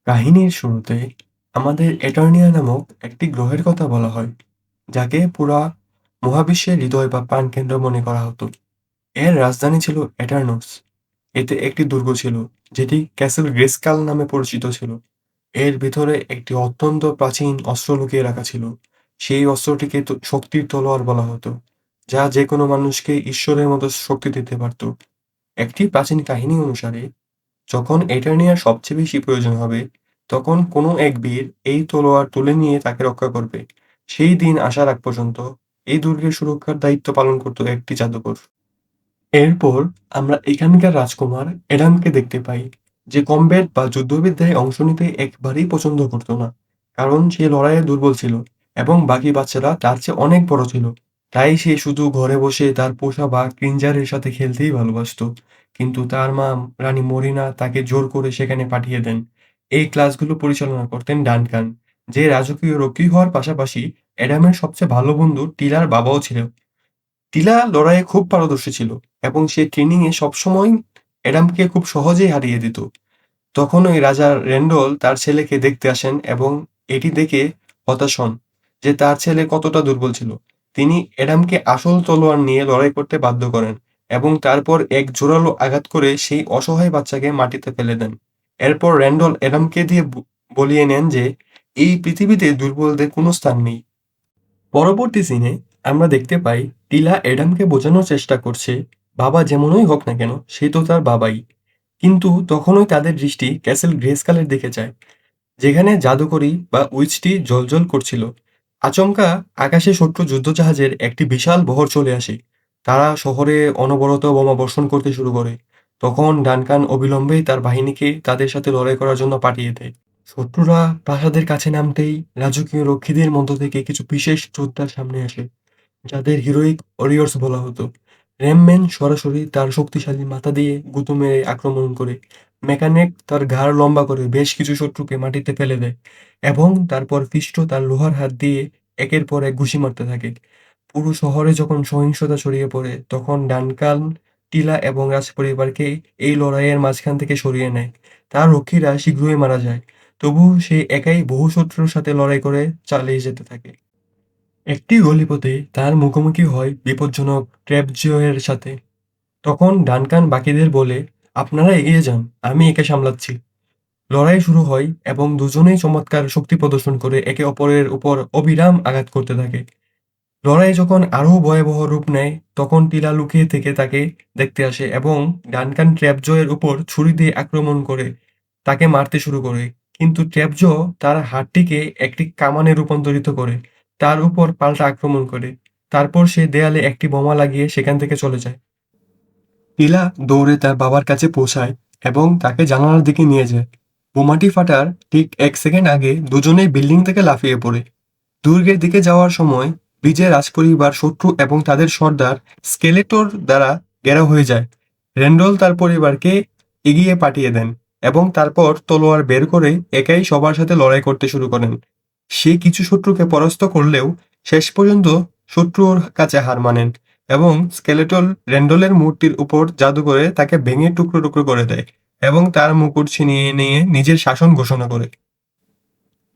কাহিনীর শুরুতে আমাদের এটার্নিয়া নামক একটি গ্রহের কথা বলা হয়, যাকে পুরা মহাবিশ্বের হৃদয় বা প্রাণকেন্দ্র মনে করা হতো। এর রাজধানী ছিল এটার্নস। এতে একটি দুর্গ ছিল, যেটি ক্যাসেল গ্রেস্কাল নামে পরিচিত ছিল। এর ভিতরে একটি অত্যন্ত প্রাচীন অস্ত্র লুকিয়ে রাখা ছিল। সেই অস্ত্রটিকে শক্তির তলোয়ার বলা হতো, যা যে কোনো মানুষকে ঈশ্বরের মতো শক্তি দিতে পারত। একটি প্রাচীন কাহিনী অনুসারে, যখন এটার্নিয়ার সবচেয়ে বেশি প্রয়োজন হবে, তখন কোনো এক বীর এই তলোয়ার তুলে নিয়ে তাকে রক্ষা করবে। সেই দিন আসার আগ পর্যন্ত এই দুর্গের সুরক্ষার দায়িত্ব পালন করত একটি জাদুকর। এরপর আমরা এখানকার রাজকুমার এডামকে দেখতে পাই, যে কমব্যাট বা যুদ্ধবিদ্যায় অংশ নিতে একবারেই পছন্দ করত না, কারণ সে লড়াইয়ে দুর্বল ছিল এবং বাকি বাচ্চারা তার চেয়ে অনেক বড় ছিল। তাই সে শুধু ঘরে বসে তার পোষা বা ক্রিঞ্জারের সাথে খেলতেই ভালোবাসতো। কিন্তু তার মা, রানী মরিনা, তাকে জোর করে সেখানে পাঠিয়ে দেন। এই ক্লাসগুলো পরিচালনা করতেন ডানকান, যে রাজকীয় রক্ষী হওয়ার পাশাপাশি অ্যাডামের সবচেয়ে ভালো বন্ধু টিলার বাবাও ছিল। টিলা লড়াইয়ে খুব পারদর্শী ছিল এবং সে ট্রেনিংয়ে সবসময় অ্যাডামকে খুব সহজেই হারিয়ে দিত। তখনই রাজা রেন্ডল তার ছেলেকে দেখতে আসেন এবং এটি দেখে হতাশ হন যে তার ছেলে কতটা দুর্বল ছিল। তিনি অ্যাডামকে আসল তলোয়ার নিয়ে লড়াই করতে বাধ্য করেন এবং তারপর এক জোরালো আঘাত করে সেই অসহায় বাচ্চাকে মাটিতে ফেলে দেন। এরপর রেন্ডল অ্যাডামকে দিয়ে বলিয়ে নেন যে এই পৃথিবীতে দুর্বলদের কোনো স্থান নেই। পরবর্তী সিনে আমরা দেখতে পাই টিলা অ্যাডামকে বোঝানোর চেষ্টা করছে, বাবা যেমনই হোক না কেন সে তো তার বাবাই। কিন্তু তখনই তাদের দৃষ্টি ক্যাসেল গ্রেস্কালের দিকে যায়, যেখানে জাদুকরি বা উইচটি জ্বলজ্বল করছিল। আচমকা আকাশে শত্রু যুদ্ধজাহাজের একটি বিশাল বহর চলে আসে। তারা শহরে অনবরত বোমা বর্ষণ করতে শুরু করে। তখন ডানকান অবিলম্বেই তার বাহিনীকে তাদের সাথে লড়াই করার জন্য পাঠিয়ে দেয়। শত্রুরা প্রাসাদের কাছে নামতেই রাজকীয় রক্ষীদের মধ্য থেকে কিছু বিশেষ যোদ্ধার সামনে আসে, যাদের হিরোইক ওরিয়র্স বলা হতো। র্যামম্যান সরাসরি তার শক্তিশালী মাথা দিয়ে গুঁতো মেরে আক্রমণ করে। মেকানেক তার ঘাড় লম্বা করে বেশ কিছু শত্রুকে মাটিতে ফেলে দেয় এবং তারপর ফিস্টো তার লোহার হাত দিয়ে একের পর এক ঘুষি মারতে থাকে। পুরো শহরে যখন সহিংসতা ছড়িয়ে পড়ে, তখন ডানকান টিলা এবং রাজপরিবারকে এই লড়াইয়ের মাঝখান থেকে সরিয়ে নেয়। তার রক্ষীরা শীঘ্রই মারা যায়, তবুও সে একাই বহু শত্রুর সাথে লড়াই করে চালিয়ে যেতে থাকে। একটি গলিপথে তার মুখোমুখি হয় বিপজ্জনক ট্র্যাপজিওয়ের সাথে। তখন ডানকান বাকিদের বলে, আপনারা এগিয়ে যান, আমি একে সামলাচ্ছি। লড়াই শুরু হয় এবং দুজনেই চমৎকার শক্তি প্রদর্শন করে একে অপরের উপর অবিরাম আঘাত করতে থাকে। লড়াই যখন আরো ভয়াবহ রূপ নেয়, তখন টিলা লুকিয়ে থেকে তাকে দেখতে আসে এবং ডানকান ট্র্যাপজয়ের উপর ছুরি দিয়ে আক্রমণ করে তাকে মারতে শুরু করে। কিন্তু ট্র্যাপজ তার হাতটিকে একটি কামানে রূপান্তরিত করে তার উপর পাল্টা আক্রমণ করে। তারপর সে দেয়ালে একটি বোমা লাগিয়ে সেখান থেকে চলে যায়। টিলা দৌড়ে তার বাবার কাছে পৌঁছায় এবং তাকে জানালার দিকে নিয়ে যায়। বোমাটি ফাটার ঠিক 1 সেকেন্ড আগে দুজনেই বিল্ডিং থেকে লাফিয়ে পড়ে। দুর্গের দিকে যাওয়ার সময় ব্রিজে রাজপরিবার, শত্রু এবং তাদের সর্দার স্কেলেটর দ্বারা ঘেরাও হয়ে যায়। রেন্ডল তার পরিবারকে এগিয়ে পাঠিয়ে দেন এবং তারপর তলোয়ার বের করে একাই সবার সাথে লড়াই করতে শুরু করেন। সে কিছু শত্রুকে পরাস্ত করলেও শেষ পর্যন্ত শত্রুর কাছে হার মানেন এবং স্কেলেটল রেন্ডলের মূর্তির উপর জাদু করে তাকে ভেঙে টুকরো টুকরো করে দেয় এবং তার মুকুট ছিনিয়ে নিয়ে নিজের শাসন ঘোষণা করে।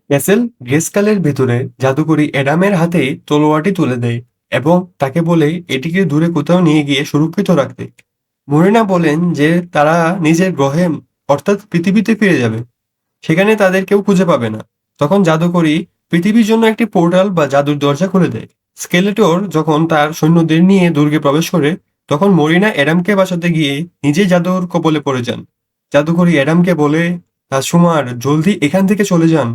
ক্যাসেল গ্রেস্কালের ভেতরে জাদুকরি অ্যাডামের হাতে তলোয়ারটি তুলে দেয় এবং তাকে বলে এটিকে দূরে কোথাও নিয়ে গিয়ে সুরক্ষিত রাখতে। মরিনা বলেন যে তারা নিজের গ্রহে, অর্থাৎ পৃথিবীতে ফিরে যাবে। সেখানে তাদের কেউ খুঁজে পাবে না। তখন জাদুকরি পৃথিবীর জন্য একটি পোর্টাল বা জাদুর দরজা খুলে দেয়। স্কেলেটর যখন তার সৈন্যদের নিয়ে দুর্গে প্রবেশ করে, তখন মরিনা অ্যাডামকে বাঁচাতে গিয়ে নিজেই জাদুর কবলে পড়ে যান। জাদুকরি অ্যাডামকে বলে, রাজকুমার, জলদি এখান থেকে চলে যান।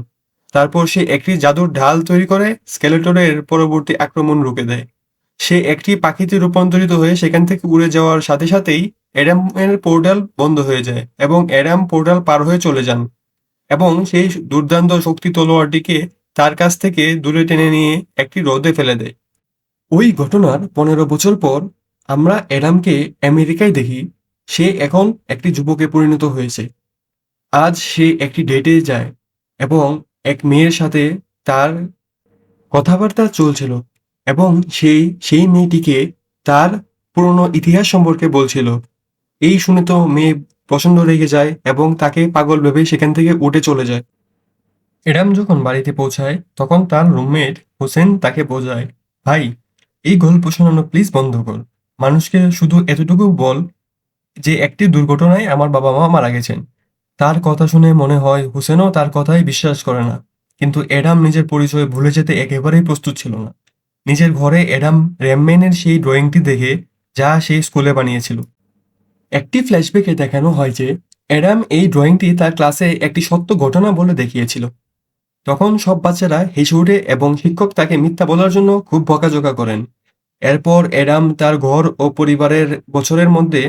তারপর সে একটি জাদুর ঢাল তৈরি করে স্কেলেটরের পরবর্তী আক্রমণ রুখে দেয়। সে একটি পাখিতে রূপান্তরিত হয়ে সেখান থেকে উড়ে যাওয়ার সাথে সাথেই অ্যাডামের পোর্টাল বন্ধ হয়ে যায় এবং অ্যাডাম পোর্টাল পার হয়ে চলে যান এবং সেই দুর্দান্ত শক্তি তলোয়ারটিকে তার কাছ থেকে দূরে টেনে নিয়ে একটি হ্রদে ফেলে দেয়। ওই ঘটনার 15 বছর পর আমরা অ্যাডামকে আমেরিকায় দেখি। সে এখন একটি যুবকে পরিণত হয়েছে। আজ সে একটি ডেটে যায় এবং এক মেয়ের সাথে তার কথাবার্তা চলছিল এবং সেই মেয়েটিকে তার পুরনো ইতিহাস সম্পর্কে বলছিল। এই শুনে তো মেয়ে প্রচণ্ড রেগে যায় এবং তাকে পাগল ভেবে সেখান থেকে উঠে চলে যায়। এডাম যখন বাড়িতে পৌঁছায় তখন তার রুমমেট হোসেন তাকে বোঝায়, ভাই, এই গল্প শোনানো প্লিজ বন্ধ কর। মানুষকে শুধু এতটুকু বল যে একটি দুর্ঘটনায় আমার বাবা মা মারা গেছেন। তার কথা শুনে মনে হয় হোসেনও তার কথাই বিশ্বাস করে না। কিন্তু এডাম নিজের পরিচয় ভুলে যেতে একেবারেই প্রস্তুত ছিল না। নিজের ঘরে এডাম র্যামম্যানের সেই ড্রয়িংটি দেখে, যা সেই স্কুলে বানিয়েছিল। একটি ফ্ল্যাশব্যাকে দেখানো হয় যে অ্যাডাম এই ড্রয়িংটি তার ক্লাসে একটি সত্য ঘটনা বলে দেখিয়েছিল। তখন সব বাচ্চারা হেসে ওঠে এবং শিক্ষক তাকে মিথ্যা বলার জন্য খুব বকাঝকা করেন। এরপর অ্যাডাম তার ঘর ও পরিবারের বছরের মধ্যে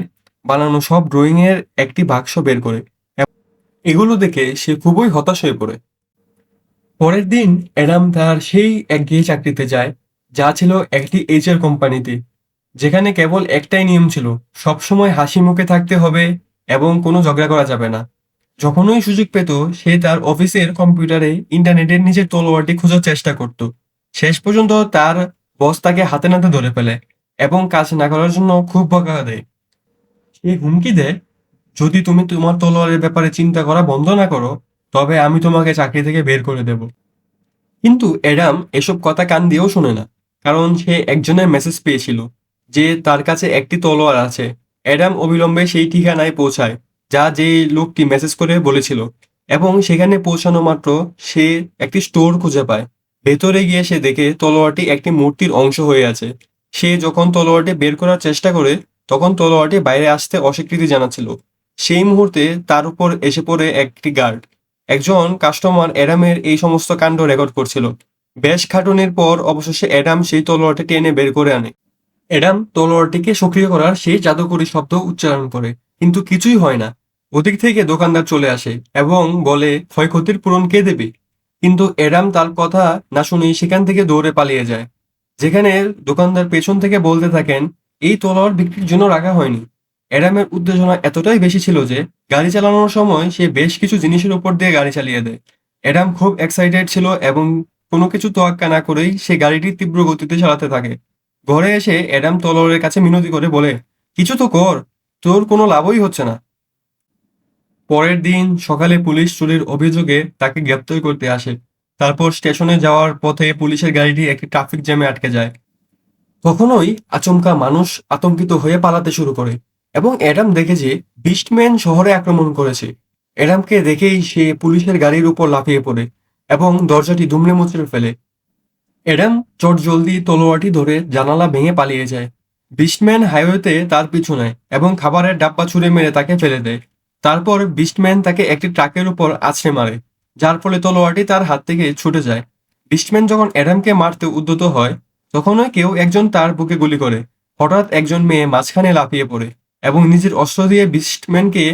বানানো সব ড্রয়িংয়ের একটি বাক্স বের করে। এগুলো দেখে সে খুবই হতাশ হয়ে পড়ে। পরের দিন অ্যাডাম তার সেই একঘেয়ে চাকরিতে যায়, যা ছিল একটি এইচআর কোম্পানিতে, যেখানে কেবল একটাই নিয়ম ছিল, সবসময় হাসি মুখে থাকতে হবে এবং কোনো ঝগড়া করা যাবে না। যখনই সুযোগ পেত সে তার অফিসের কম্পিউটারে ইন্টারনেটের নিচের তলোয়ারটি খোঁজার চেষ্টা করত। শেষ পর্যন্ত তার বস তাকে হাতে নাতে ধরে ফেলে এবং কাজ না করার জন্য খুব বকা দেয়। সে হুমকি দেয়, যদি তুমি তোমার তলোয়ারের ব্যাপারে চিন্তা করা বন্ধ না করো, তবে আমি তোমাকে চাকরি থেকে বের করে দেব। কিন্তু অ্যাডাম এসব কথা কান দিয়েও শোনে না, কারণ সে একজনের মেসেজ পেয়েছিল যে তার কাছে একটি তলোয়ার আছে। অ্যাডাম অবিলম্বে সেই ঠিকানায় পৌঁছায়, যা যে লোকটি মেসেজ করে বলেছিল, এবং সেখানে পৌঁছানো মাত্র সে একটি স্টোর খুঁজে পায়। ভেতরে গিয়ে সে দেখে তলোয়ারটি একটি মূর্তির অংশ হয়ে আছে। সে যখন তলোয়ারটি বের করার চেষ্টা করে, তখন তলোয়ারটি বাইরে আসতে অস্বীকৃতি জানাচ্ছিল। সেই মুহূর্তে তার উপর এসে পড়ে একটি গার্ড। একজন কাস্টমার অ্যাডামের এই সমস্ত কাণ্ড রেকর্ড করছিল। বেশ খাটুনির পর অবশেষে অ্যাডাম সেই তলোয়ারটি টেনে বের করে আনে। অ্যাডাম তলোয়ারটিকে সক্রিয় করার সেই জাদুকরী শব্দ উচ্চারণ করে, কিন্তু কিছুই হয় না। ওদিক থেকে দোকানদার চলে আসে এবং বলে ক্ষয়ক্ষতির পূরণ কে দেবে। কিন্তু অ্যাডাম তার কথা না শুনেই সেখান থেকে দৌড়ে পালিয়ে যায়। যেখানে দোকানদার পেছন থেকে বলতে থাকেন, এই তলোয়ার বিক্রির জন্য রাখা হয়নি। অ্যাডামের উত্তেজনা এতটাই বেশি ছিল যে গাড়ি চালানোর সময় সে বেশ কিছু জিনিসের উপর দিয়ে গাড়ি চালিয়ে দেয়। অ্যাডাম খুব এক্সাইটেড ছিল এবং কোনো কিছু তোয়াক্কা না করেই সে গাড়িটি তীব্র গতিতে চালাতে থাকে। ঘরে এসে অ্যাডাম তলোয়ারের কাছে মিনতি করে বলে, কিছু তো কর, তোর কোনো লাভই হচ্ছে না। পরের দিন সকালে পুলিশ চুরির অভিযোগে তাকে গ্রেপ্তার করতে আসে। তারপর স্টেশনে যাওয়ার পথে পুলিশের গাড়িটি একটি ট্রাফিক জ্যামে আটকে যায়। তখনই আচমকা মানুষ আতঙ্কিত হয়ে পালাতে শুরু করে এবং অ্যাডাম দেখে যে বিস্টম্যান শহরে আক্রমণ করেছে। অ্যাডামকে দেখেই সে পুলিশের গাড়ির উপর লাফিয়ে পড়ে এবং দরজাটি দুমড়ে মুচড়ে ফেলে। অ্যাডাম চটজলদি তলোয়ারটি ধরে জানালা ভেঙে পালিয়ে যায়। বিস্টম্যান হাইওয়েতে তার পিছু নেয় এবং খাবারের ডাব্বা ছুঁড়ে মেরে তাকে ফেলে দেয়। তারপর বিস্টম্যান তাকে একটি ট্রাকের উপর আছড়ে মারে, যার ফলে তলোয়ারটি তার হাত থেকে ছুটে যায়। বিস্টম্যান যখন অ্যাডামকে মারতে উদ্যত হয়, তখনই কেউ একজন তার বুকে গুলি করে। হঠাৎ একজন মেয়ে মাঝখানে লাফিয়ে পড়ে এবং নিজের অস্ত্র দিয়ে বিস্টম্যানকে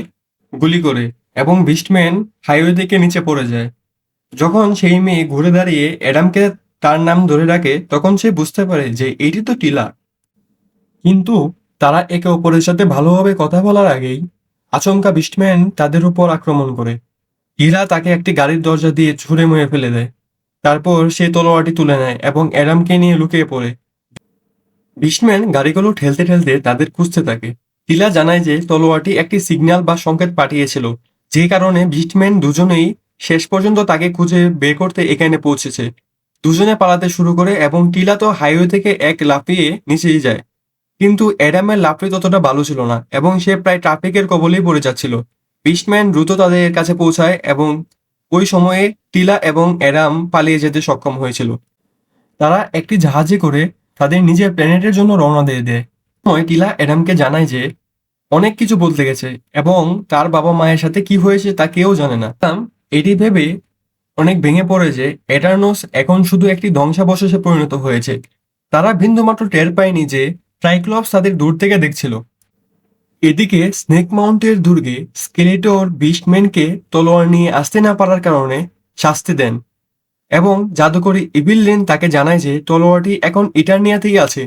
গুলি করে, এবং বিস্টম্যান হাইওয়ে থেকে নিচে পড়ে যায়। যখন সেই মেয়ে ঘুরে দাঁড়িয়ে অ্যাডামকে তার নাম ধরে ডাকে, তখন সে বুঝতে পারে যে এটি তো টিলা। কিন্তু তারা একে অপরের সাথে ভালোভাবে কথা বলার আগেই আচমকা বিস্টম্যান তাদের উপর আক্রমণ করে। টিলা তাকে একটি গাড়ির দরজা দিয়ে ছুঁড়ে মেরে ফেলে দেয়। তারপর সে তলোয়ারটি তুলে নেয় এবং অ্যাডামকে নিয়ে লুকিয়ে পড়ে। বিস্টম্যান গাড়িগুলো ঠেলতে ঠেলতে তাদের খুঁজতে থাকে। টিলা জানায় যে তলোয়ারটি একটি সিগন্যাল বা সংকেত পাঠিয়েছিল, যে কারণে বিস্টম্যান দুজনেই শেষ পর্যন্ত তাকে খুঁজে বের করতে এখানে পৌঁছেছে। দুজনে পালাতে শুরু করে এবং টিলা তো হাইওয়ে থেকে এক লাফিয়ে নিচেই যায়। কিন্তু অ্যাডামের লাফটি ততটা ভালো ছিল না এবং সে প্রায় ট্রাফিকের কবলেই পড়ে যাচ্ছিল। বিস্টম্যান দ্রুত তাদের কাছে পৌঁছায় এবং ওই সময়ে টিলা এবং অ্যাডাম পালিয়ে যেতে সক্ষম হয়েছিল। তারা একটি জাহাজে করে তাদের নিজের প্ল্যানেটের জন্য রওনা দিয়ে দেয়। সময় টিলা অ্যাডামকে জানায় যে অনেক কিছু বদলে গেছে এবং তার বাবা মায়ের সাথে কি হয়েছে তা কেউ জানে না। অ্যাডাম এটি ভেবে অনেক ভেঙে পড়ে যে এটারনোস এখন শুধু একটি ধ্বংসাবশেষে পরিণত হয়েছে। তারা বিন্দুমাত্র টের পায়নি যে ট্রাইক্লপস তাদের দূর থেকে দেখছিল। এদিকে স্নেক মাউন্টের দুর্গে স্কেলেটর বিস্টম্যানকে তলোয়ার নিয়ে আসতে না পারার কারণে শাস্তি দেন এবং জাদুকরী ইভিল লেন তাকে জানায় যে তলোয়ারটি এখন ইটারনিয়াতেই আছে।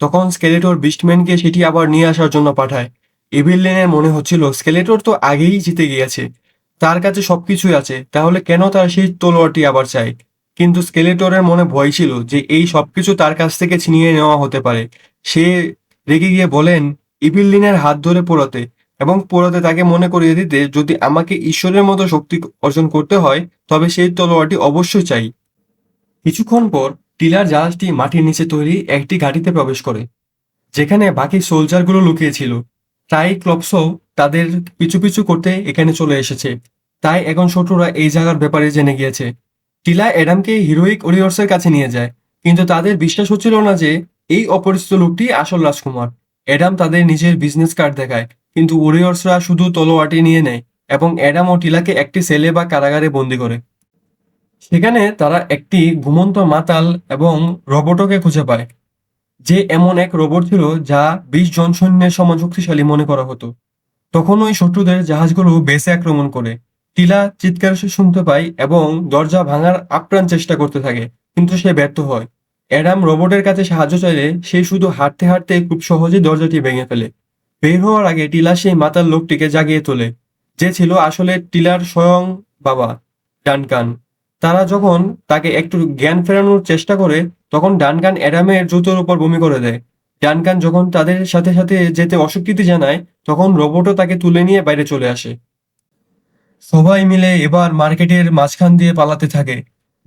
তখন স্কেলেটর বিস্টম্যানকে সেটি আবার নিয়ে আসার জন্য পাঠায়। ইভিল লেনের মনে হচ্ছিল স্কেলেটর তো আগেই জিতে গিয়েছে, তার কাছে সবকিছুই আছে, তাহলে কেন তার সেই তলোয়ারটি আবার চাই। কিন্তু স্কেলেটরের মনে ভয় ছিল যে এই সবকিছু তার কাছ থেকে ছিনিয়ে নেওয়া হতে পারে। সে রেগে গিয়ে বলেন ইভিল লিনের হাত ধরে পোড়াতে, এবং পোড়াতে তাকে মনে করিয়ে দিতে যদি আমাকে ঈশ্বরের মতো শক্তি অর্জন করতে হয় তবে সেই তলোয়ারটি অবশ্যই চাই। কিছুক্ষণ পর টিলার জাহাজটি মাটির নিচে তৈরি একটি ঘাঁটিতে প্রবেশ করে, যেখানে বাকি সোলজারগুলো লুকিয়ে ছিল। ট্রাইক্লপসও তাদের পিছু পিছু করতে এখানে চলে এসেছে। তাই এখন শত্রুরা এই জায়গার ব্যাপারে জেনে গিয়েছে। টিলা অ্যাডামকে হিরোইক ওরিয়র্সের কাছে নিয়ে যায়, কিন্তু তাদের বিশ্বাস হচ্ছিল না যে এই অপরিচিত লোকটি আসল রাজকুমার। অ্যাডাম তাদের নিজের বিজনেস কার্ড দেখায়, কিন্তু ওরিয়র্সরা শুধু তলোয়ারটি নিয়ে নেয় এবং অ্যাডাম ও টিলাকে একটি সেলে বা কারাগারে বন্দি করে। সেখানে তারা একটি ঘুমন্ত মাতাল এবং রোবটকে খুঁজে পায়, যে এমন এক রোবট ছিল যা 20 জন সৈন্যের সমান শক্তিশালী মনে করা হতো। তখন ওই শত্রুদের জাহাজগুলো বেসে আক্রমণ করে। টিলা চিৎকার শুনতে পায় এবং দরজা ভাঙার আপ্রাণ চেষ্টা করতে থাকে, কিন্তু সে ব্যর্থ হয়। অ্যাডাম রোবটের কাছে সাহায্য চাইলে সে শুধু হাঁটতে হাঁটতে খুব সহজেই দরজাটি ভেঙে ফেলে। বের হওয়ার আগে টিলা সেই মাতাল লোকটিকে জাগিয়ে তোলে, যে ছিল আসলে টিলার স্বয়ং বাবা, ডানকান। তারা যখন তাকে একটু জ্ঞান ফেরানোর চেষ্টা করে, তখন ডানকান অ্যাডামের জুতোর উপর বমি করে দেয়। ডানকান যখন তাদের সাথে সাথে যেতে অস্বীকৃতি জানায়, তখন রোবটও তাকে তুলে নিয়ে বাইরে চলে আসে। সবাই মিলে এবার মার্কেটের মাঝখান দিয়ে পালাতে থাকে।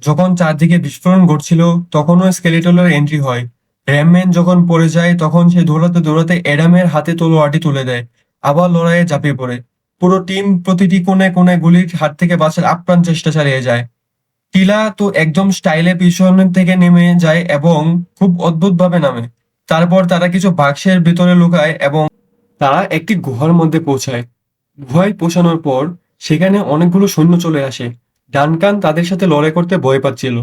যখন চারদিকে বিস্ফোরণ ঘটছিল, তখনও স্কেলেটলের এন্ট্রি হয়। র্যামম্যান যখন পড়ে যায়, তখন সে দৌড়াতে দৌড়াতে অ্যাডামের হাতে তলোয়ারটি তুলে দেয়। আবার লড়াইয়ে ঝাঁপিয়ে পড়ে। পুরো টিম প্রতিটি কোণে কোণে গুলির হাত থেকে বাঁচার আপ্রাণ চেষ্টা চালিয়ে যায়। টিলা তো একদম স্টাইলে পিছনের থেকে নেমে যায় এবং খুব অদ্ভুতভাবে নামে। তারপর তারা কিছু বাক্সের ভিতরে লুকায় এবং তারা একটি গুহার মধ্যে পৌঁছায়। গুহায় পৌঁছানোর পর সেখানে অনেকগুলো সৈন্য চলে আসে। ডানকান তাদের সাথে লড়াই করতে ভয় পাচ্ছিল,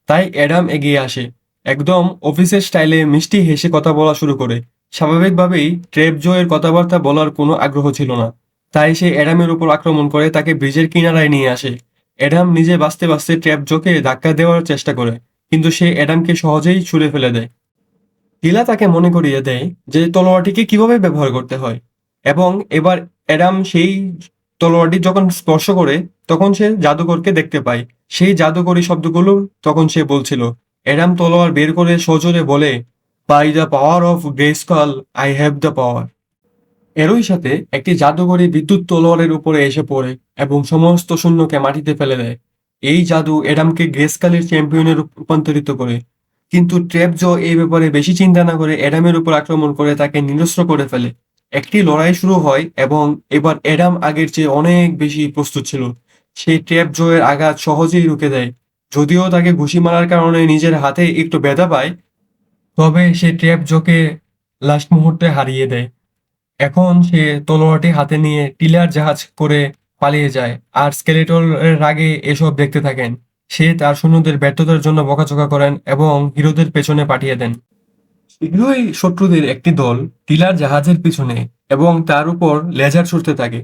তাই অ্যাডাম এগিয়ে আসে। একদম অফিসের স্টাইলে মিষ্টি হেসে কথা বলা শুরু করে। স্বাভাবিকভাবেই ট্রেপজয়ের কথাবার্তা বলার কোনো আগ্রহ ছিল না, তাই সে অ্যাডামের উপর আক্রমণ করে তাকে ব্রিজের কিনারায় নিয়ে আসে। অ্যাডাম নিজে বাঁচতে বাঁচতে ট্রেপজোকে ধাক্কা দেওয়ার চেষ্টা করে, কিন্তু সে অ্যাডামকে সহজেই ছুঁড়ে ফেলে দেয়। টিলা তাকে মনে করিয়ে দেয় যে তলোয়ারটিকে কিভাবে ব্যবহার করতে হয়, এবং এবার অ্যাডাম সেই তলোয়ারটি যখন স্পর্শ করে, তখন সে জাদুকরকে দেখতে পায়। সেই জাদুকরী শব্দগুলো তখন সে বলছিল। অ্যাডাম তলোয়ার বের করে সজোরে বলে, by the power of Grayskull I have the power. এরই সাথে একটি জাদুকরী বিদ্যুৎ তলোয়ারের উপরে এসে পড়ে এবং সমস্ত সৈন্যকে মাটিতে ফেলে দেয়। এই জাদু অ্যাডামকে গ্রেস্কালের চ্যাম্পিয়নে রূপান্তরিত করে। কিন্তু ট্র্যাপজো এই ব্যাপারে বেশি চিন্তা না করে অ্যাডামের উপর আক্রমণ করে তাকে নিরস্ত্র করে ফেলে। একটি লড়াই শুরু হয় এবং এবার অ্যাডাম আগের চেয়ে অনেক বেশি প্রস্তুত ছিল। সেই ট্র্যাপজো এর আঘাত সহজেই রুখে দেয়। যদিও তাকে ঘুষি মারার কারণে নিজের হাতে একটু ব্যথা পায়, তবে সে ট্র্যাপজোকে লাস্ট মুহূর্তে হারিয়ে দেয়। এখন সে তলোয়ারটি হাতে নিয়ে টিলার জাহাজ করে পালিয়ে যায়, আর স্কেলেটল এর রাগে এসব দেখতে থাকেন। সে তার সৈন্যদের ব্যর্থতার জন্য বকাঝকা করেন এবং হিরোদের পেছনে পাঠিয়ে দেন। শীঘ্রই শত্রুদের একটি দল টিলার জাহাজের পিছনে এবং তার উপর লেজার ছুটতে থাকে,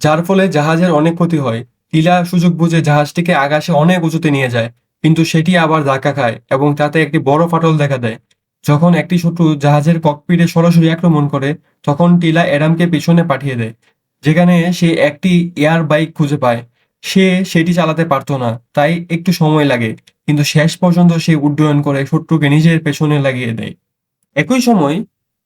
যার ফলে জাহাজের অনেক ক্ষতি হয়। টিলা সুযোগ বুঝে জাহাজটিকে আকাশে অনেক উঁচুতে নিয়ে যায়, কিন্তু সেটি আবার ধাক্কা খায় এবং তাতে একটি বড় ফাটল দেখা দেয়। যখন একটি শত্রু জাহাজের ককপিটে সরাসরি আক্রমণ করে, তখন টিলা অ্যাডামকে পিছনে পাঠিয়ে দেয়, যেখানে সে একটি এয়ার বাইক খুঁজে পায়। সে সেটি চালাতে পারতো না, তাই একটু সময় লাগে, কিন্তু শেষ পর্যন্ত সে উড্ডয়ন করে শত্রুকে নিজের পেছনে লাগিয়ে দেয়। একই সময়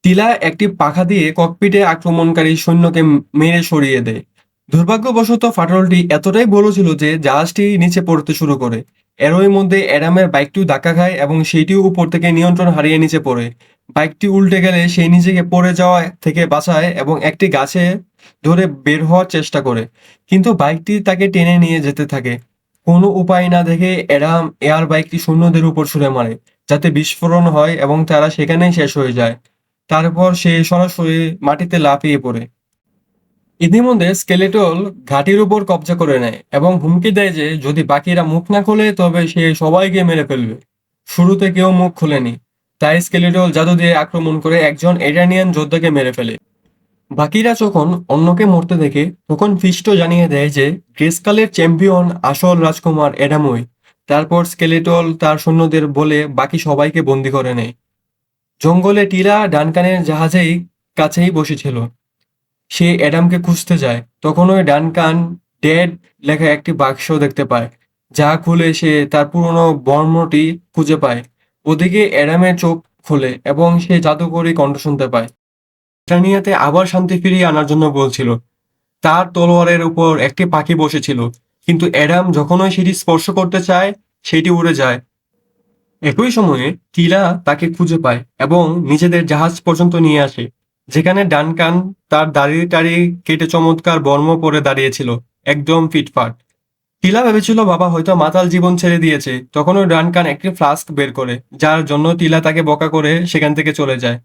টিলা একটি পাখা দিয়ে ককপিটে আক্রমণকারী সৈন্যকে মেরে সরিয়ে দেয়। দুর্ভাগ্যবশত ফাটলটি এতটাই বড় ছিল যে জাহাজটি নিচে পড়তে শুরু করে। এরই মধ্যে অ্যাডামের বাইকটিও ধাক্কা খায় এবং সেটিও উপর থেকে নিয়ন্ত্রণ হারিয়ে নিচে পড়ে। বাইকটি উল্টে গেলে সে নিজেকে পড়ে যাওয়া থেকে বাঁচায় এবং একটি গাছে ধরে বের হওয়ার চেষ্টা করে, কিন্তু বাইকটি তাকে টেনে নিয়ে যেতে থাকে। কোনো উপায় না দেখে অ্যাডাম এয়ার বাইকটি সৈন্যদের উপর ছুড়ে মারে, যাতে বিস্ফোরণ হয় এবং তারা সেখানেই শেষ হয়ে যায়। তারপর সে সরাসরি মাটিতে লাফিয়ে পড়ে। ইতিমধ্যে স্কেলেটল ঘাঁটির উপর কব্জা করে নেয় এবং হুমকি দেয় যে যদি বাকিরা মুখ না খোলে তবে সে সবাইকে মেরে ফেলবে। শুরুতে কেউ মুখ খোলেনি, তাই স্কেলেটল জাদু দিয়ে আক্রমণ করে একজন এডানিয়ান যোদ্ধাকে মেরে ফেলে। বাকিরা যখন অন্যকে মরতে দেখে, তখন ফিস্টো জানিয়ে দেয় যে গ্রেস্কালের চ্যাম্পিয়ন আসল রাজকুমার অ্যাডামই। তারপর স্কেলেটল তার সৈন্যদের বলে বাকি সবাইকে বন্দি করে নেয়। জঙ্গলে টিলা ডানকানের জাহাজেই কাছেই বসেছিল। সে অ্যাডামকে খুঁজতে যায়, তখন ওই ডানকান ডেড লেখা একটি বাক্স দেখতে পায়, যা খুলে সে তার পুরনো বর্মটি খুঁজে পায়। ওদিকে অ্যাডামের চোখ খোলে এবং সে জাদুকরী কণ্ঠ শুনতে পায়। ব্রিটানিয়াতে আবার শান্তি ফিরিয়ে আনার জন্য বলছিল, তার তলোয়ারের উপর একটি পাখি বসেছিল, কিন্তু অ্যাডাম যখনই সেটি স্পর্শ করতে চায় সেটি উড়ে যায়। একই সময়ে টিলা তাকে খুঁজে পায় এবং নিজেদের জাহাজ পর্যন্ত নিয়ে আসে, যেখানে ডানকান তার দাড়ি টাড়ি কেটে চমৎকার বর্ম পরে দাঁড়িয়েছিল, একদম ফিটফাট। টিলা ভেবেছিল বাবা হয়তো মাতাল জীবন ছেড়ে দিয়েছে, তখনও ডানকান একটি ফ্লাস্ক বের করে, যার জন্য টিলা তাকে বকা করে সেখান থেকে চলে যায়।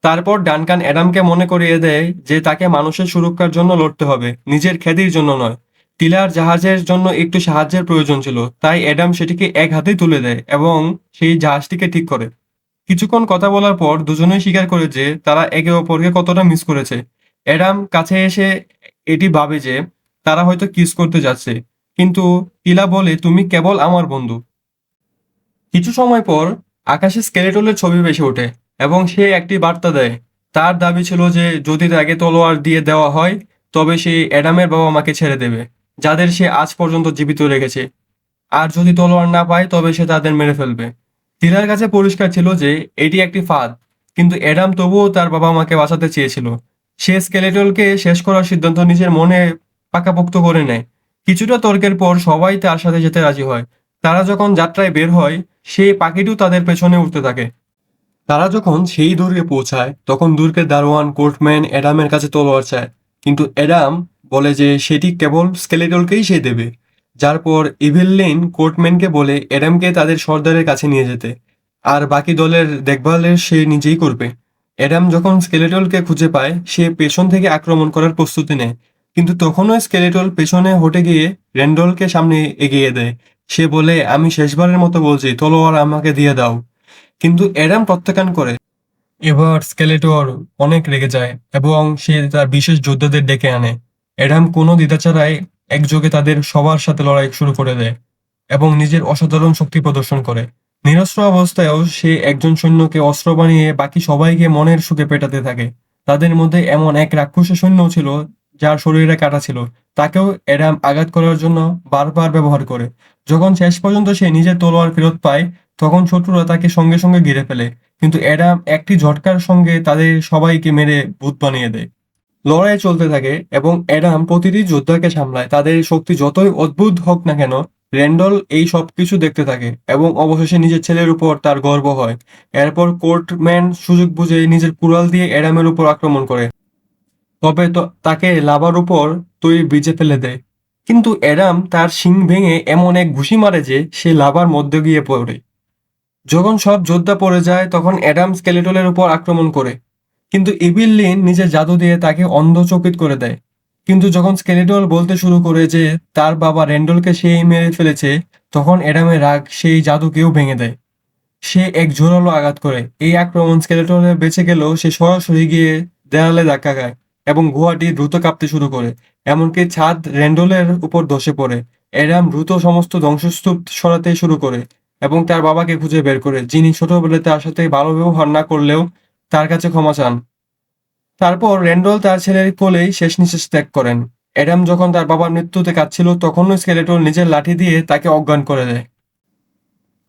তারপর ডানকান অ্যাডামকে মনে করিয়ে দেয় যে তাকে মানুষের সুরক্ষার জন্য লড়তে হবে, নিজের খ্যাতির জন্য নয়। টিলার জাহাজের জন্য একটু সাহায্যের প্রয়োজন ছিল, তাই অ্যাডাম সেটিকে এক হাতেই তুলে দেয় এবং সেই জাহাজটিকে ঠিক করে। কিছুক্ষণ কথা বলার পর দুজনেই স্বীকার করে যে তারা একে অপরকে কতটা মিস করেছে। অ্যাডাম কাছে এসে এটি ভাবে যে তারা হয়তো কিস করতে যাচ্ছে, কিন্তু টিলা বলে তুমি কেবল আমার বন্ধু। কিছু সময় পর আকাশে স্কেলেটনের ছবি ভেসে ওঠে এবং সে একটি বার্তা দেয়। তার দাবি ছিল যে যদি তাকে তলোয়ার দিয়ে দেওয়া হয় তবে সে অ্যাডামের বাবা মাকে ছেড়ে দেবে, যাদের সে আজ পর্যন্ত জীবিত রেখেছে। আর যদি তলোয়ার না পায় তবে সে তাদের মেরে ফেলবে। টিলার কাছে পরিষ্কার ছিল যে এটি একটি ফাঁদ, কিন্তু অ্যাডাম তবুও তার বাবা মাকে বাঁচাতে চেয়েছিল। সে স্কেলেটলকে শেষ করার সিদ্ধান্ত নিজের মনে পাকাপোক্ত করে নেয়। কিছুটা তর্কের পর সবাই তার সাথে যেতে রাজি হয়। তারা যখন যাত্রায় বের হয়, সেই পাখিটিও তাদের পেছনে উঠতে থাকে। তারা যখন সেই দুর্গে পৌঁছায় তখন দুর্গের দারোয়ান কোর্টম্যান অ্যাডামের কাছে তলোয়ার চায়, কিন্তু অ্যাডাম বলে যে সেটি কেবল স্কেলেটলকেই সে দেবে। যার পর ইভিল কোর্টম্যানকে বলে অ্যাডামকে তাদের সর্দারের কাছে নিয়ে যেতে, আর বাকি দলের দেখভালের সে নিজেই করবে। অ্যাডাম যখন স্কেলেটলকে খুঁজে পায় সে পেছন থেকে আক্রমণ করার প্রস্তুতি নেয়, কিন্তু তখনও স্কেলেটল পেছনে হটে গিয়ে র্যান্ডলকে সামনে এগিয়ে দেয়। সে বলে আমি শেষবারের মতো বলছি, তলোয়ার আমাকে দিয়ে দাও। কিন্তু অ্যাডাম প্রত্যাখ্যান করে। এবার স্কেলেটর অনেক রেগে যায় এবং সে তার বিশেষ যোদ্ধাদের ডেকে আনে। অ্যাডাম কোনো দ্বিধা ছাড়াই একযোগে তাদের সবার সাথে লড়াই শুরু করে দেয় এবং নিজের অসাধারণ শক্তি প্রদর্শন করে। নিরস্ত্র অবস্থায়ও সে একজন সৈন্যকে অস্ত্র বানিয়ে বাকি সবাইকে মনের সুখে পেটাতে থাকে। তাদের মধ্যে এমন এক রাক্ষসের সৈন্যও ছিল যার শরীরে কাটা ছিল। তাকেও অ্যাডাম আঘাত করার জন্য বারবার ব্যবহার করে। যখন শেষ পর্যন্ত সে নিজের তলোয়ার ফেরত পায় তখন শত্রুরা তাকে সঙ্গে সঙ্গে ঘিরে ফেলে, কিন্তু অ্যাডাম একটি ঝটকার সঙ্গে তাদের সবাইকে মেরে ভূত বানিয়ে দেয়। লড়াই চলতে থাকে এবং অ্যাডাম প্রতিটি যোদ্ধাকে সামলায়, তাদের শক্তি যতই অদ্ভুত হোক না কেন। র্যান্ডল এই সব কিছু দেখতে থাকে এবং অবশেষে নিজের ছেলের উপর তার গর্ব হয়। এরপর কোর্টম্যান সুযোগ বুঝে নিজের কুড়াল দিয়ে অ্যাডামের উপর আক্রমণ করে, তবে তাকে লাভার উপর তৈরি ব্রিজে ফেলে দেয়। কিন্তু অ্যাডাম তার শিং ভেঙে এমন এক ঘুষি মারে যে সে লাভার মধ্যে গিয়ে পড়ে। যখন সব যোদ্ধা পড়ে যায় তখন অ্যাডাম স্কেলেটলের উপর আক্রমণ করে, কিন্তু ইভিল নিজের জাদু দিয়ে তাকে অন্ধচকিত করে দেয়। কিন্তু যখন স্কেলেটল বলতে শুরু করে যে তার বাবা র্যান্ডলকে সেই মেরে ফেলেছে, তখন অ্যাডামের রাগ সেই জাদুকেও ভেঙে দেয়। সে এক জোরালো আঘাত করে। এই আক্রমণ স্কেলেটনে বেঁচে গেলেও সে সরাসরি গিয়ে দেয়ালে ধাক্কা খায় এবং গুহাটি দ্রুত কাঁপতে শুরু করে। এমনকি ছাদ র্যান্ডলের উপর ধসে পড়ে। অ্যাডাম দ্রুত সমস্ত ধ্বংসস্তূপ সরাতে শুরু করে এবং তার বাবাকে খুঁজে বের করে, যিনি ছোটবেলায় তার সাথে ভালো ব্যবহার না করলেও তার কাছে ক্ষমা চান। তারপর র্যান্ডল তার ছেলের কোলেই শেষ নিঃশ্বাস ত্যাগ করেন। অ্যাডাম যখন তার বাবার মৃত্যুতে কাঁদছিল তখনও স্কেলেটন নিজের লাঠি দিয়ে তাকে অজ্ঞান করে দেয়।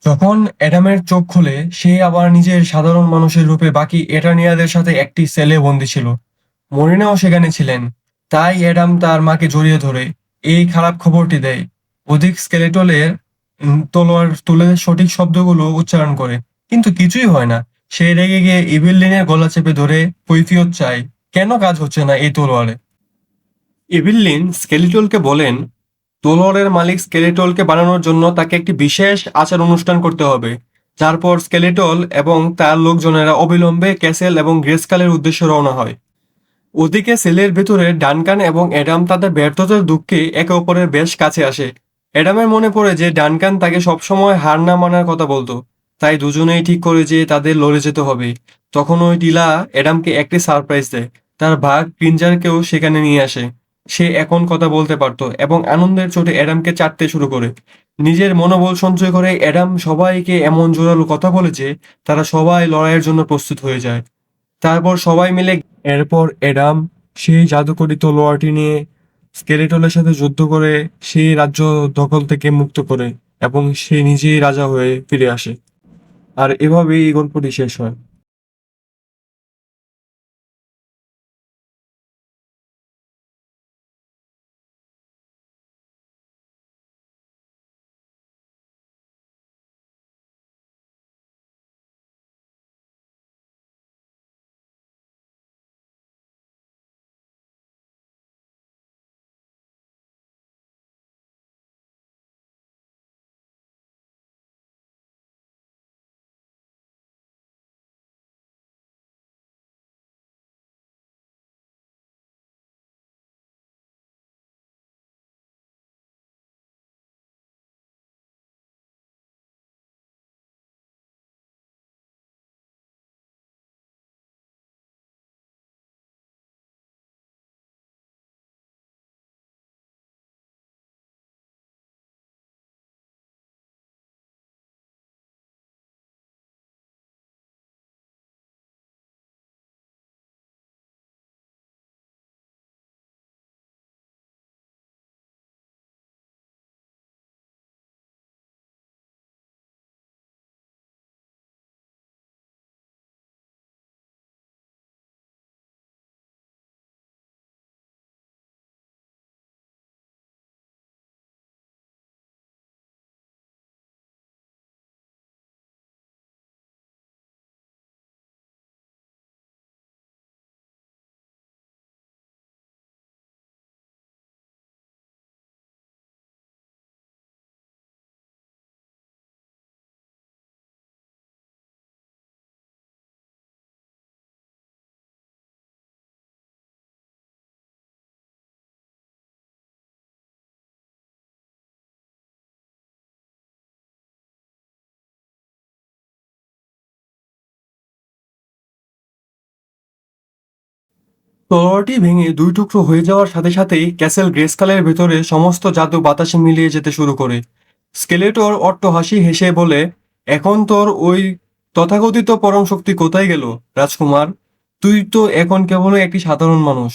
যখন অ্যাডামের চোখ খুলে সে আবার নিজের সাধারণ মানুষের রূপে বাকি এটারনিয়াদের সাথে একটি সেলে বন্দী ছিল। মরিনাও সেখানে ছিলেন। তাই অ্যাডাম তার মাকে জড়িয়ে ধরে এই খারাপ খবরটি দেয়। অধিক স্কেলেটলের তলোয়ার তুলে সঠিক শব্দগুলো উচ্চারণ করে, কিন্তু কিছুই হয় না। সে রেগে গিয়ে ইভিলিনের গলা চেপে ধরে কৈফিয়ত চায়, কেন কাজ হচ্ছে না এই তলোয়ারে। ইভিলিন স্কেলিটলকে বলেন তলোয়ারের মালিক স্কেলেটলকে বানানোর জন্য তাকে একটি বিশেষ আচার অনুষ্ঠান করতে হবে। তারপর স্কেলেটল এবং তার লোকজনেরা অবিলম্বে ক্যাসেল এবং গ্রেসকালের উদ্দেশ্যে রওনা হয়। ওদিকে সেলের ভেতরে ডানকান এবং অ্যাডাম তাদের ব্যর্থতার দুঃখে একে অপরের বেশ কাছে আসে। অ্যাডামের মনে পড়ে যে ডানকান তাকে সবসময় হার না মানার কথা বলতো, তাই দুজনেই ঠিক করে যে তাদের লড়ে যেতে হবে। তখন ওই টিলা অ্যাডামকে একটি সারপ্রাইজ দেয়। তার ভাগ ক্রিঞ্জারকেও সেখানে নিয়ে আসে। সে এখন কথা বলতে পারতো এবং আনন্দের চোটে অ্যাডামকে চাটতে শুরু করে। নিজের মনোবল সঞ্চয় করে অ্যাডাম সবাইকে এমন জোরালো কথা বলে যে তারা সবাই লড়াইয়ের জন্য প্রস্তুত হয়ে যায়। তারপর সবাই মিলে এরপর অ্যাডাম সেই জাদুকরি তলোয়ারটি নিয়ে স্কেলেটলের সাথে যুদ্ধ করে সেই রাজ্য দখল থেকে মুক্ত করে এবং সে নিজেই রাজা হয়ে ফিরে আসে। আর এভাবেই এই গল্পটি শেষ হয়। তলোয়ারটি ভেঙে দুই টুকরো হয়ে যাওয়ার সাথে সাথেই ক্যাসেল গ্রেস্কালের ভেতরে সমস্ত জাদু বাতাসে মিলিয়ে যেতে শুরু করে। স্কেলেটর অট্ট হাসি হেসে বলে, এখন তোর ওই তথাকথিত পরম শক্তি কোথায় গেল রাজকুমার? তুই তো এখন কেবলই একটি সাধারণ মানুষ।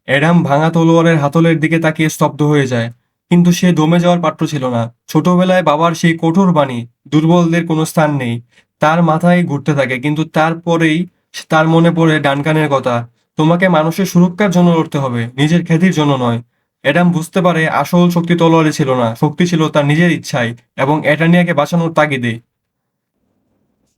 অ্যাডাম ভাঙা তলোয়ারের হাতলের দিকে তাকিয়ে স্তব্ধ হয়ে যায়। কিন্তু সে দমে যাওয়ার পাত্র ছিল না। ছোটবেলায় বাবার সেই কঠোর বাণী, দুর্বলদের কোনো স্থান নেই, তার মাথায় ঘুরতে থাকে। কিন্তু তারপরেই তার মনে পড়ে ডানকানের কথা, তোমাকে মানুষের সুরক্ষার জন্য লড়তে হবে, নিজের খ্যাতির জন্য নয়। অ্যাডাম বুঝতে পারে আসল শক্তি তলোয়ারে ছিল না, শক্তি ছিল তার নিজের ইচ্ছায় এবং এটানিয়াকে বাঁচানোর তাগিদে।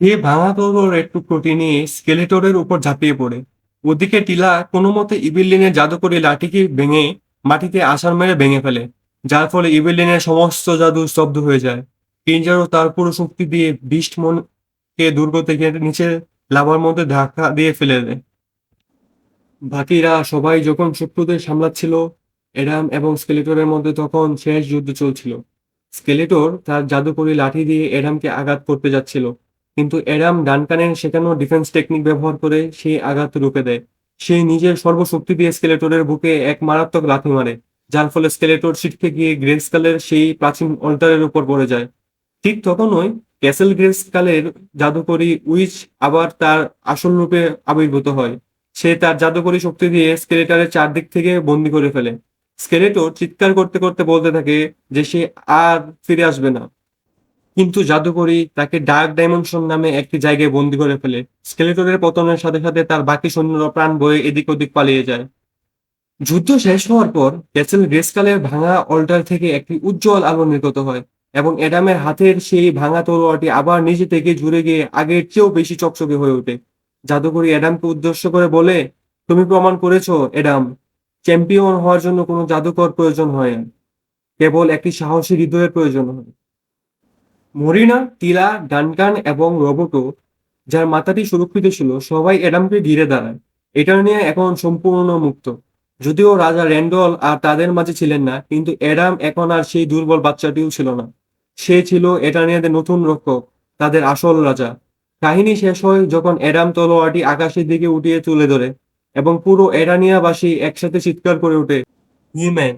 সে ভাঙা তলোয়ারের টুকরোটি নিয়ে স্কেলেটরের উপর ঝাঁপিয়ে পড়ে। ওদিকে টিলা কোনো মতে ইভিলিনের জাদুকরি লাঠিকে ভেঙে মাটিতে আছাড় মেরে ভেঙে ফেলে, যার ফলে ইভিলিনের সমস্ত জাদু স্তব্ধ হয়ে যায়। কিঞ্জারও তার পুরো শক্তি দিয়ে বিস্ট মনকে দুর্গ থেকে নিচে লাভার মধ্যে ধাক্কা দিয়ে ফেলে দেয়। বাকিরা সবাই যখন শত্রুদের সামলাচ্ছিল, অ্যাডাম এবং স্কেলেটরের মধ্যে তখন শেষ যুদ্ধ চলছিল। স্কেলেটর তার জাদুকরি লাঠি দিয়ে অ্যাডামকে আঘাত করতে যাচ্ছিল, কিন্তু অ্যাডাম ডানকানের শেখানো ডিফেন্স টেকনিক ব্যবহার করে সেই আঘাত রুখে দেয়। সে নিজের সর্বশক্তি দিয়ে স্কেলেটরের বুকে এক মারাত্মক লাথি মারে, যার ফলে স্কেলেটর ছিটকে গিয়ে গ্রেস্কালের সেই প্রাচীন অল্টারের উপর পড়ে যায়। ঠিক তখনই ক্যাসেল গ্রেস্কালের জাদুকরি উইচ আবার তার আসল রূপে আবির্ভূত হয়। সে তার জাদুকরী শক্তি দিয়ে স্কেলেটরের চারদিক থেকে বন্দি করে ফেলে। স্কেলেটর চিৎকার করতে করতে বলতে থাকে যে সে আর ফিরে আসবে না। কিন্তু জাদুকরী তাকে ডার্ক ডাইমেনশন নামে একটি জায়গায় বন্দি করে ফেলে। স্কেলেটরের পতনের সাথে সাথে তার বাকি সৈন্যরা প্রাণ বয়ে এদিক ওদিক পালিয়ে যায়। যুদ্ধ শেষ হওয়ার পর ক্যাসেল গ্রেস্কালের ভাঙা অল্টার থেকে একটি উজ্জ্বল আলো নির্গত হয় এবং অ্যাডামের হাতের সেই ভাঙা তলোয়ারটি আবার নিজে থেকে জুড়ে গিয়ে আগের চেয়েও বেশি চকচকে হয়ে ওঠে। জাদুকরী অ্যাডামকে উদ্দেশ্য করে বলে, তুমি প্রমাণ করেছো অ্যাডাম, চ্যাম্পিয়ন হওয়ার জন্য কোনো জাদুকর প্রয়োজন হয় না, কেবল একটি সাহসী হৃদয়ের প্রয়োজন হয়। মরিনা, টিলা, ডানকান এবং রোবটো, যার মাথাটি সুরক্ষিত ছিল, সবাই অ্যাডামকে ঘিরে দাঁড়ায়। এটা নিয়ে এখন সম্পূর্ণ মুক্ত। যদিও রাজা র্যান্ডল আর তাদের মাঝে ছিলেন না, কিন্তু অ্যাডাম এখন আর সেই দুর্বল বাচ্চাটিও ছিল না। সে ছিল এটারনিয়াদের নতুন রক্ষক, তাদের আসল রাজা। কাহিনী শেষ হয় যখন অ্যাডাম তলোয়ারটি আকাশের দিকে উঠিয়ে তুলে ধরে এবং পুরো এডানিয়াবাসী একসাথে চিৎকার করে ওঠে, হিম্যান।